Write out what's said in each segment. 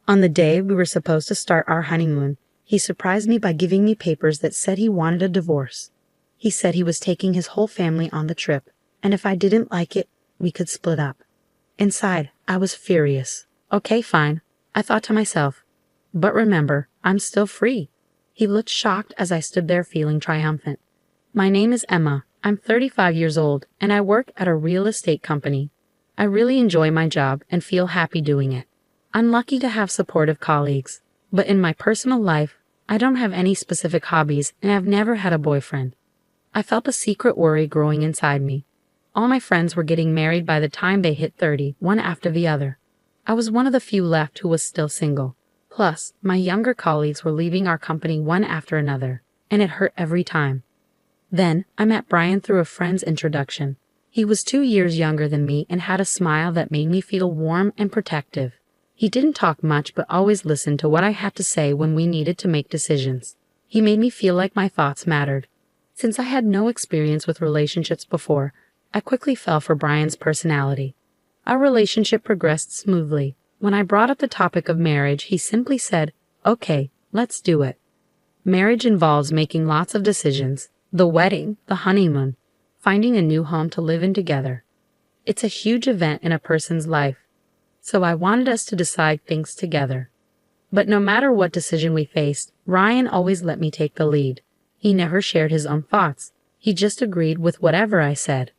On the day we were supposed to start our honeymoon, he surprised me by giving me papers that said he wanted a divorce. He said he was taking his whole family on the trip, and if I didn't like it, we could split up. Inside, I was furious. Okay, fine, I thought to myself. But remember, I'm still free. He looked shocked as I stood there feeling triumphant. My name is Emma. I'm 35 years old, and I work at a real estate company. I really enjoy my job and feel happy doing it. I'm lucky to have supportive colleagues, but in my personal life, I don't have any specific hobbies and I've never had a boyfriend. I felt a secret worry growing inside me. All my friends were getting married by the time they hit 30, one after the other. I was one of the few left who was still single. Plus, my younger colleagues were leaving our company one after another, and it hurt every time. Then, I met Brian through a friend's introduction. He was 2 years younger than me and had a smile that made me feel warm and protective. He didn't talk much but always listened to what I had to say when we needed to make decisions. He made me feel like my thoughts mattered. Since I had no experience with relationships before, I quickly fell for Brian's personality. Our relationship progressed smoothly. When I brought up the topic of marriage, he simply said, "Okay, let's do it." Marriage involves making lots of decisions: the wedding, the honeymoon, finding a new home to live in together. It's a huge event in a person's life. So I wanted us to decide things together. But no matter what decision we faced, Ryan always let me take the lead. He never shared his own thoughts. He just agreed with whatever I said.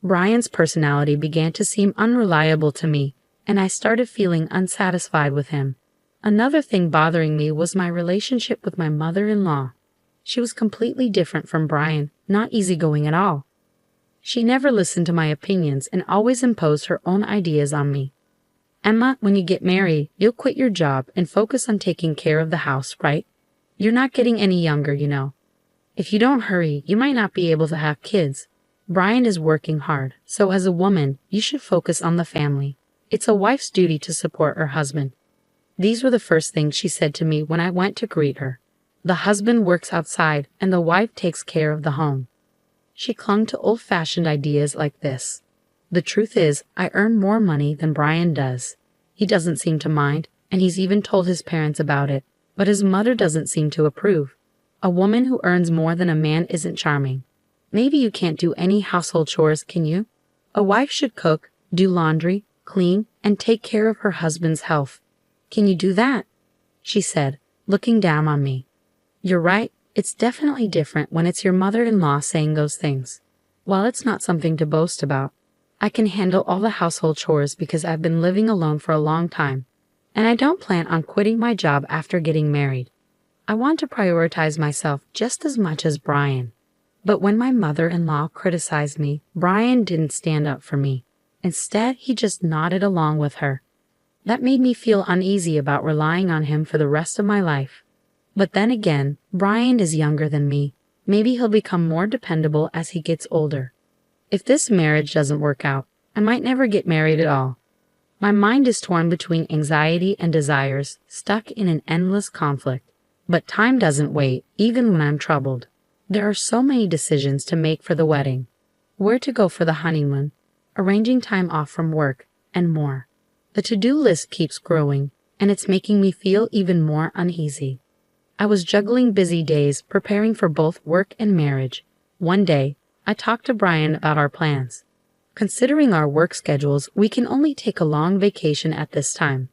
Brian's personality began to seem unreliable to me, and I started feeling unsatisfied with him. Another thing bothering me was my relationship with my mother-in-law. She was completely different from Brian, not easygoing at all. She never listened to my opinions and always imposed her own ideas on me. "Emma, when you get married, you'll quit your job and focus on taking care of the house, right? You're not getting any younger, you know. If you don't hurry, you might not be able to have kids. Brian is working hard, so as a woman, you should focus on the family. It's a wife's duty to support her husband." These were the first things she said to me when I went to greet her. The husband works outside and the wife takes care of the home. She clung to old-fashioned ideas like this. The truth is, I earn more money than Brian does. He doesn't seem to mind, and he's even told his parents about it, but his mother doesn't seem to approve. A woman who earns more than a man isn't charming. Maybe you can't do any household chores, can you? A wife should cook, do laundry, clean, and take care of her husband's health. Can you do that? She said, looking down on me. You're right, it's definitely different when it's your mother-in-law saying those things. While it's not something to boast about, I can handle all the household chores because I've been living alone for a long time, and I don't plan on quitting my job after getting married. I want to prioritize myself just as much as Brian. But when my mother-in-law criticized me, Brian didn't stand up for me. Instead, he just nodded along with her. That made me feel uneasy about relying on him for the rest of my life. But then again, Brian is younger than me. Maybe he'll become more dependable as he gets older. If this marriage doesn't work out, I might never get married at all. My mind is torn between anxiety and desires, stuck in an endless conflict. But time doesn't wait, even when I'm troubled. There are so many decisions to make for the wedding. Where to go for the honeymoon, arranging time off from work, and more. The to-do list keeps growing, and it's making me feel even more uneasy. I was juggling busy days, preparing for both work and marriage. One day, I talked to Brian about our plans. Considering our work schedules, we can only take a long vacation at this time.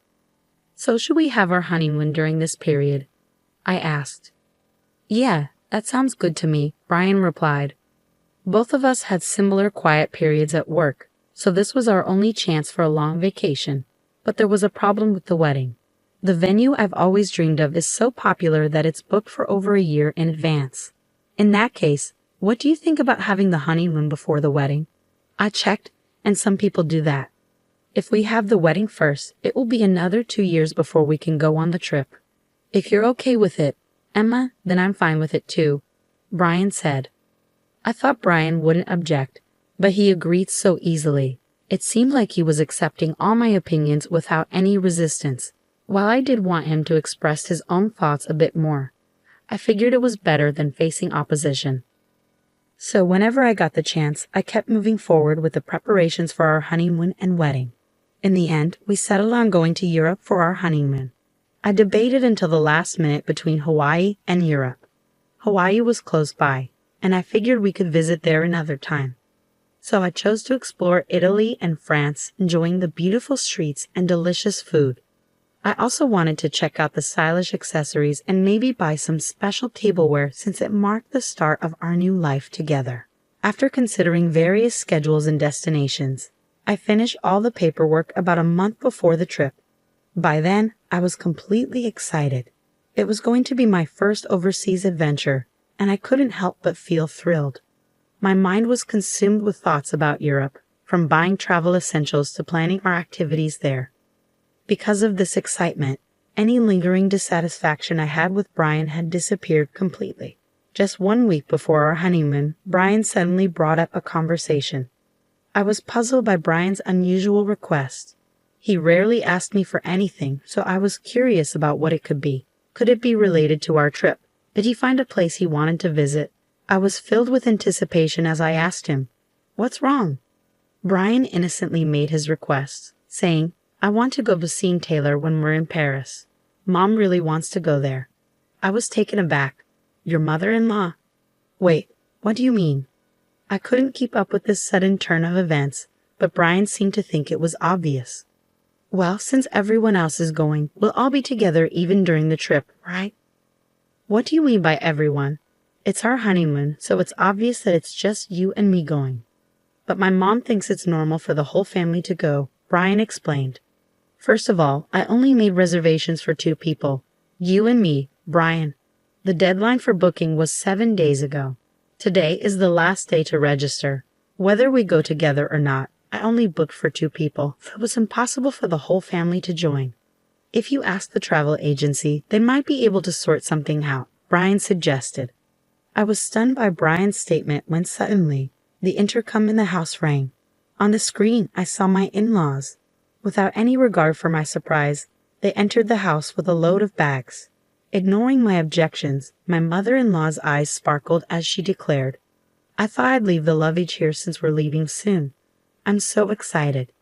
So should we have our honeymoon during this period? I asked. Yeah, that sounds good to me, Brian replied. Both of us had similar quiet periods at work, so this was our only chance for a long vacation. But there was a problem with the wedding. The venue I've always dreamed of is so popular that it's booked for over a year in advance. In that case, what do you think about having the honeymoon before the wedding? I checked, and some people do that. If we have the wedding first, it will be another 2 years before we can go on the trip. If you're okay with it, Emma, then I'm fine with it too, Brian said. I thought Brian wouldn't object, but he agreed so easily. It seemed like he was accepting all my opinions without any resistance. While I did want him to express his own thoughts a bit more, I figured it was better than facing opposition. So whenever I got the chance, I kept moving forward with the preparations for our honeymoon and wedding. In the end, we settled on going to Europe for our honeymoon. I debated until the last minute between Hawaii and Europe. Hawaii was close by, and I figured we could visit there another time. So I chose to explore Italy and France, enjoying the beautiful streets and delicious food. I also wanted to check out the stylish accessories and maybe buy some special tableware since it marked the start of our new life together. After considering various schedules and destinations, I finished all the paperwork about a month before the trip. By then, I was completely excited. It was going to be my first overseas adventure, and I couldn't help but feel thrilled. My mind was consumed with thoughts about Europe, from buying travel essentials to planning our activities there. Because of this excitement, any lingering dissatisfaction I had with Brian had disappeared completely. Just 1 week before our honeymoon, Brian suddenly brought up a conversation. I was puzzled by Brian's unusual request. He rarely asked me for anything, so I was curious about what it could be. Could it be related to our trip? Did he find a place he wanted to visit? I was filled with anticipation as I asked him, "What's wrong?" Brian innocently made his request, saying, "I want to go to see Taylor when we're in Paris. Mom really wants to go there." I was taken aback. "Your mother-in-law?" "Wait, what do you mean?" I couldn't keep up with this sudden turn of events, but Brian seemed to think it was obvious. "Well, since everyone else is going, we'll all be together even during the trip, right?" "What do you mean by everyone?" "It's our honeymoon, so it's obvious that it's just you and me going." "But my mom thinks it's normal for the whole family to go," Brian explained. "First of all, I only made reservations for 2 people. You and me, Brian. The deadline for booking was 7 days ago. Today is the last day to register. Whether we go together or not, I only booked for 2 people, so it was impossible for the whole family to join. If you ask the travel agency, they might be able to sort something out," Brian suggested. I was stunned by Brian's statement when suddenly, the intercom in the house rang. On the screen, I saw my in-laws. Without any regard for my surprise, they entered the house with a load of bags. Ignoring my objections, my mother-in-law's eyes sparkled as she declared, "I thought I'd leave the luggage here since we're leaving soon. I'm so excited."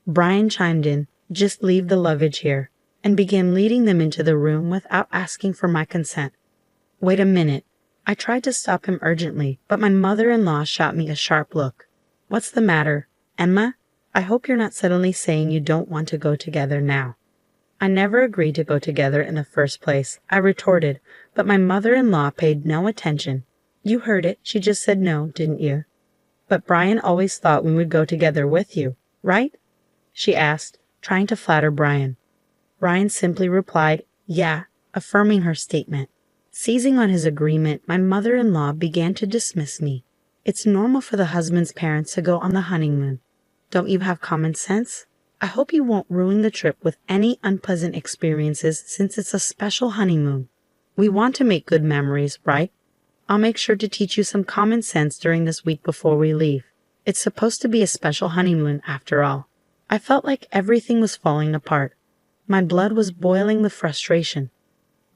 Brian chimed in, "Just leave the luggage here," and began leading them into the room without asking for my consent. "Wait a minute." I tried to stop him urgently, but my mother-in-law shot me a sharp look. "What's the matter, Emma? I hope you're not suddenly saying you don't want to go together now." "I never agreed to go together in the first place," I retorted, but my mother-in-law paid no attention. "You heard it, she just said no, didn't you?" "But Brian always thought we would go together with you, right?" she asked, trying to flatter Brian. Brian simply replied, "Yeah," affirming her statement. Seizing on his agreement, my mother-in-law began to dismiss me. "It's normal for the husband's parents to go on the honeymoon. Don't you have common sense? I hope you won't ruin the trip with any unpleasant experiences since it's a special honeymoon. We want to make good memories, right? I'll make sure to teach you some common sense during this week before we leave. It's supposed to be a special honeymoon after all." I felt like everything was falling apart. My blood was boiling with frustration.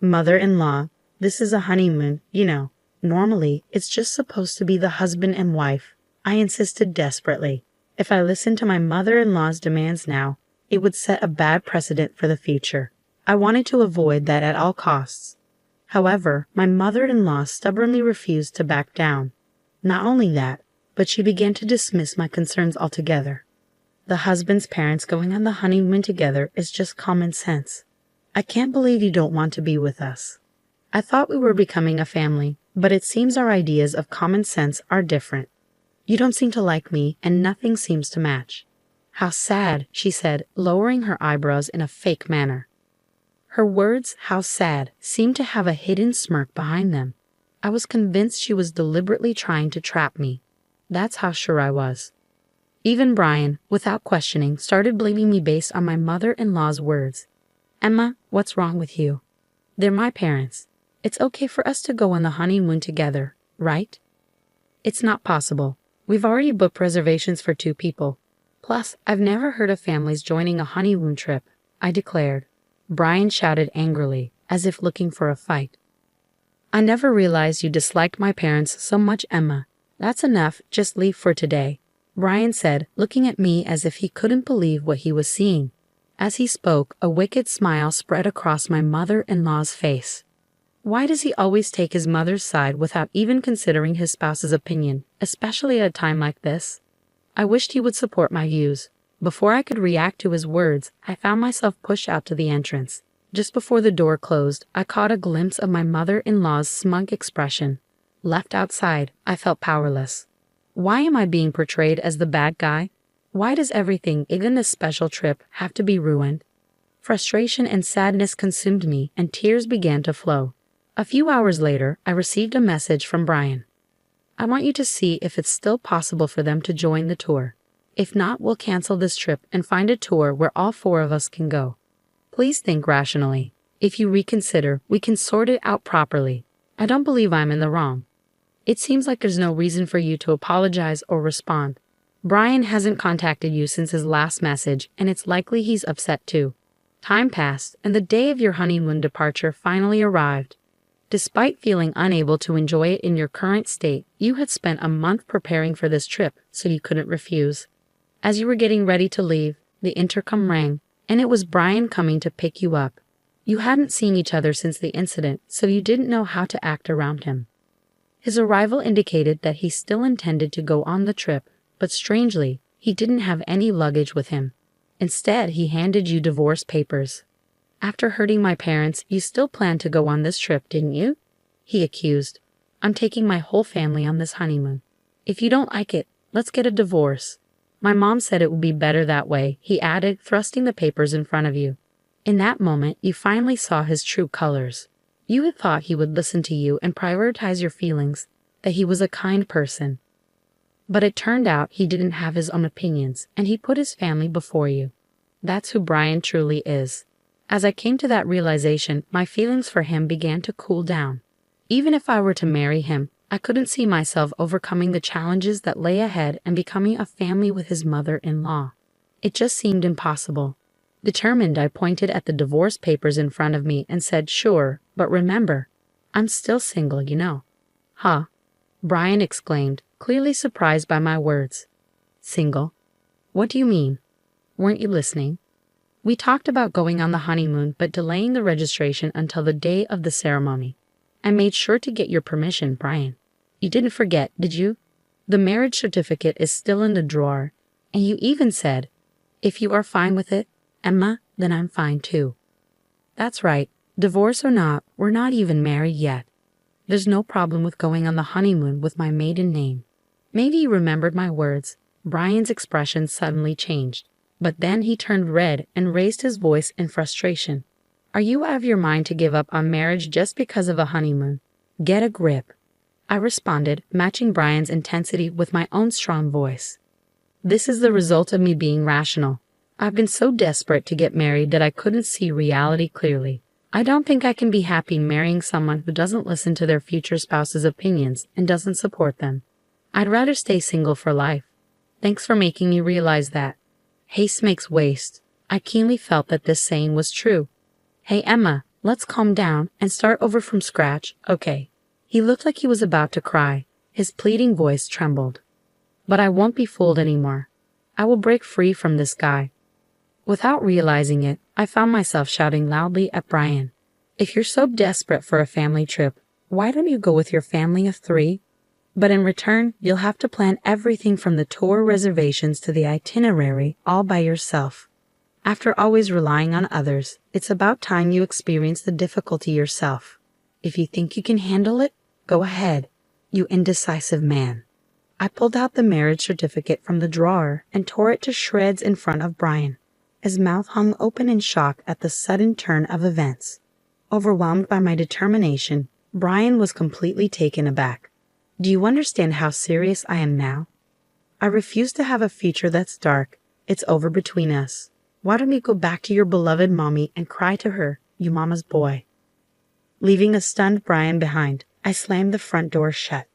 "Mother-in-law, this is a honeymoon, you know. Normally, it's just supposed to be the husband and wife," I insisted desperately. If I listened to my mother-in-law's demands now, it would set a bad precedent for the future. I wanted to avoid that at all costs. However, my mother-in-law stubbornly refused to back down. Not only that, but she began to dismiss my concerns altogether. The husband's parents going on the honeymoon together is just common sense. I can't believe you don't want to be with us. I thought we were becoming a family, but it seems our ideas of common sense are different. You don't seem to like me, and nothing seems to match. How sad, she said, lowering her eyebrows in a fake manner. Her words, how sad, seemed to have a hidden smirk behind them. I was convinced she was deliberately trying to trap me. That's how sure I was. Even Brian, without questioning, started blaming me based on my mother-in-law's words. "Emma, what's wrong with you? They're my parents. It's okay for us to go on the honeymoon together, right?" "It's not possible. We've already booked reservations for 2 people. Plus, I've never heard of families joining a honeymoon trip," I declared. Brian shouted angrily, as if looking for a fight. "I never realized you disliked my parents so much, Emma. That's enough, just leave for today," Brian said, looking at me as if he couldn't believe what he was seeing. As he spoke, a wicked smile spread across my mother-in-law's face. Why does he always take his mother's side without even considering his spouse's opinion, especially at a time like this? I wished he would support my views. Before I could react to his words, I found myself pushed out to the entrance. Just before the door closed, I caught a glimpse of my mother-in-law's smug expression. Left outside, I felt powerless. Why am I being portrayed as the bad guy? Why does everything, even this special trip, have to be ruined? Frustration and sadness consumed me, and tears began to flow. A few hours later, I received a message from Brian. I want you to see if it's still possible for them to join the tour. If not, we'll cancel this trip and find a tour where all 4 of us can go. Please think rationally. If you reconsider, we can sort it out properly. I don't believe I'm in the wrong. It seems like there's no reason for you to apologize or respond. Brian hasn't contacted you since his last message, and it's likely he's upset too. Time passed, and the day of your honeymoon departure finally arrived. Despite feeling unable to enjoy it in your current state, you had spent a month preparing for this trip, so you couldn't refuse. As you were getting ready to leave, the intercom rang, and it was Brian coming to pick you up. You hadn't seen each other since the incident, so you didn't know how to act around him. His arrival indicated that he still intended to go on the trip, but strangely, he didn't have any luggage with him. Instead, he handed you divorce papers. After hurting my parents, you still planned to go on this trip, didn't you? He accused. I'm taking my whole family on this honeymoon. If you don't like it, let's get a divorce. My mom said it would be better that way, he added, thrusting the papers in front of you. In that moment, you finally saw his true colors. You had thought he would listen to you and prioritize your feelings, that he was a kind person. But it turned out he didn't have his own opinions, and he put his family before you. That's who Brian truly is. As I came to that realization, my feelings for him began to cool down. Even if I were to marry him, I couldn't see myself overcoming the challenges that lay ahead and becoming a family with his mother-in-law. It just seemed impossible. Determined, I pointed at the divorce papers in front of me and said, "Sure, but remember, I'm still single, you know." "Huh?" Brian exclaimed, clearly surprised by my words. "Single? What do you mean? Weren't you listening? We talked about going on the honeymoon but delaying the registration until the day of the ceremony. I made sure to get your permission, Brian. You didn't forget, did you? The marriage certificate is still in the drawer, and you even said, 'If you are fine with it, Emma, then I'm fine too.' That's right. Divorce or not, we're not even married yet. There's no problem with going on the honeymoon with my maiden name." Maybe you remembered my words. Brian's expression suddenly changed. But then he turned red and raised his voice in frustration. "Are you out of your mind to give up on marriage just because of a honeymoon? Get a grip." I responded, matching Brian's intensity with my own strong voice. "This is the result of me being rational. I've been so desperate to get married that I couldn't see reality clearly. I don't think I can be happy marrying someone who doesn't listen to their future spouse's opinions and doesn't support them. I'd rather stay single for life. Thanks for making me realize that. Haste makes waste." I keenly felt that this saying was true. "Hey Emma, let's calm down and start over from scratch, okay?" He looked like he was about to cry. His pleading voice trembled. "But I won't be fooled anymore. I will break free from this guy." Without realizing it, I found myself shouting loudly at Brian. "If you're so desperate for a family trip, why don't you go with your family of 3? But in return, you'll have to plan everything from the tour reservations to the itinerary all by yourself. After always relying on others, it's about time you experience the difficulty yourself. If you think you can handle it, go ahead, you indecisive man." I pulled out the marriage certificate from the drawer and tore it to shreds in front of Brian. His mouth hung open in shock at the sudden turn of events. Overwhelmed by my determination, Brian was completely taken aback. "Do you understand how serious I am now? I refuse to have a future that's dark. It's over between us. Why don't you go back to your beloved mommy and cry to her, you mama's boy?" Leaving a stunned Brian behind, I slammed the front door shut.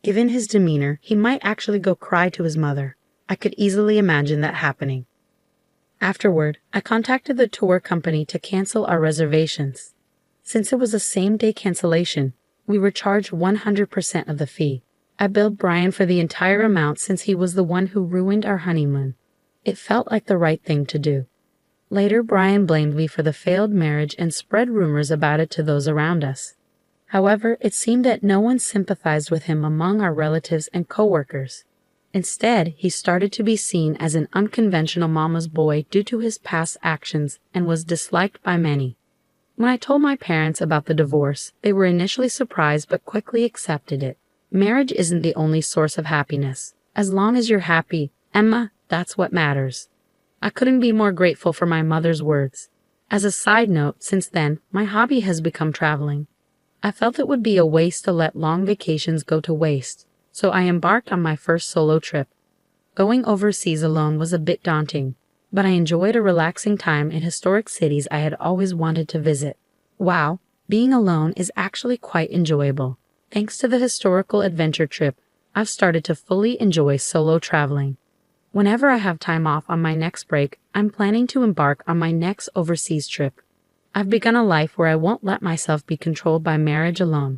Given his demeanor, he might actually go cry to his mother. I could easily imagine that happening. Afterward, I contacted the tour company to cancel our reservations. Since it was a same-day cancellation, we were charged 100% of the fee. I billed Brian for the entire amount since he was the one who ruined our honeymoon. It felt like the right thing to do. Later, Brian blamed me for the failed marriage and spread rumors about it to those around us. However, it seemed that no one sympathized with him among our relatives and coworkers. Instead, he started to be seen as an unconventional mama's boy due to his past actions and was disliked by many. When I told my parents about the divorce, they were initially surprised but quickly accepted it. Marriage isn't the only source of happiness. As long as you're happy, Emma, that's what matters. I couldn't be more grateful for my mother's words. As a side note, since then, my hobby has become traveling. I felt it would be a waste to let long vacations go to waste, so I embarked on my first solo trip. Going overseas alone was a bit daunting, but I enjoyed a relaxing time in historic cities I had always wanted to visit. Wow, being alone is actually quite enjoyable. Thanks to the historical adventure trip, I've started to fully enjoy solo traveling. Whenever I have time off on my next break, I'm planning to embark on my next overseas trip. I've begun a life where I won't let myself be controlled by marriage alone.